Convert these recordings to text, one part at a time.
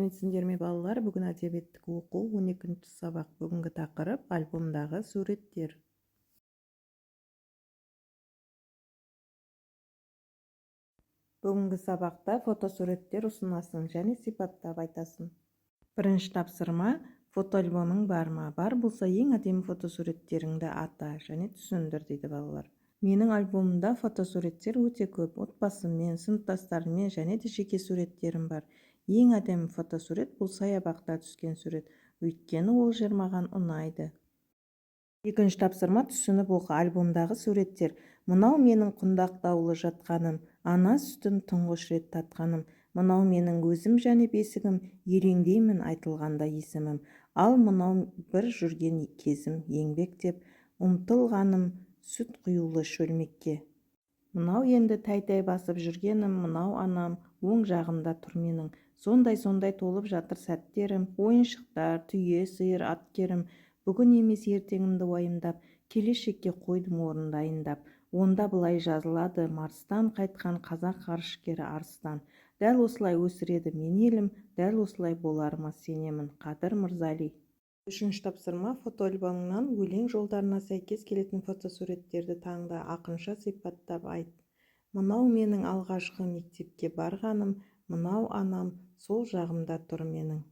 сәлеметсіңдер ме балалар? Бүгін әдебиеттік оқу 12-ші сабақ. Бүгінгі тақырып альбомдағы суреттер. Бүгінгі сабақта фотосуреттер ұсынасың және сипаттап айтасың. Бірінші тапсырма: фотоальбомың бар ма? Бар болса, ең әдемі фотосуреттеріңді ата және түсіндір дейді балалар. Менің альбомымда фотосуреттер өте көп. Отбасыммен, сыныптастарыммен және де жеке суреттерім бар. Ең әдемі фотосурет бұл саябақта түскен сурет, өйткені ол жер маған ұнайды. Екінші тапсырма: түсініп оқы. Альбомдағы суреттер. Мынау менің құндақтаулы жатқаным, ана сүтін тұңғыш рет татқаным. Мынау менің өзім және бесігім, елеңдеймін айтылғанда есімім. Ал мынау бір жүрген кезім, еңбек деп ұмтылғаным, сүт құюлы шөлмекке. Мынау енді тәй-тәй басып жүргенім, мынау анам, оң жағымда тұр менің. Сондай толып жатыр сәттерім, ойыншықтар, түйе, сиыр, ат керім. Бүгін емес ертеңімді уайымдап, келешекке қойдым орын дайындап. Онда былай жазылады: Марстан қайтқан қазақ ғарышкері арыстан. Дәл осылай өсіреді мен елім, дәл осылай боларыма сенемін. Қадыр Мырзали. Үшінші тапсырма: фотоальбомыңнан өлең жолдарына сәйкес келетін фотосуреттерді таңда, ақынша сипаттап айт. Мынау менің алғашқы мектепке барғаным, мынау анам, сол жағымда тұр менің.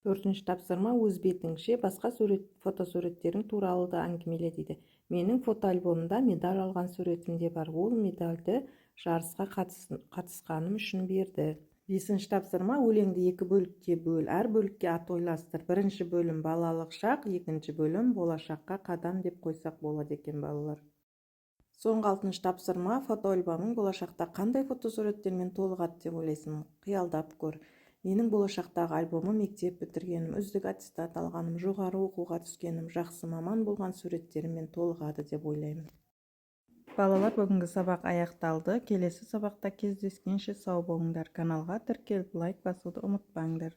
Төртінші тапсырма: өз бетіңше басқа фотосуреттерің туралы да әңгімеле дейді. Менің фотоальбомымда медаль алған суретім де бар. Ол медальді жарысқа қатысқаным үшін берді. Бесінші тапсырма: өлеңді екі бөлікке бөл. Әр бөлікке ат ойластыр. Бірінші бөлім балалық шақ, екінші бөлім болашаққа қадам деп қойсақ болады екен балалар. Соңғы алтыншы тапсырма: фотоальбомың болашақта қандай фотосуреттермен толығады деп ойлайсың? Қиялдап көр. Менің болашақтағы альбомым мектеп бітіргенім, үздік аттестат алғаным, жоғары оқуға түскенім, жақсы маман болған суреттеріммен толығады деп ойлаймын. Балалар, бүгінгі сабақ аяқталды. Келесі сабақта кездескенше сау болыңдар. Каналға тіркеліп лайк басуды ұмытпаңдар.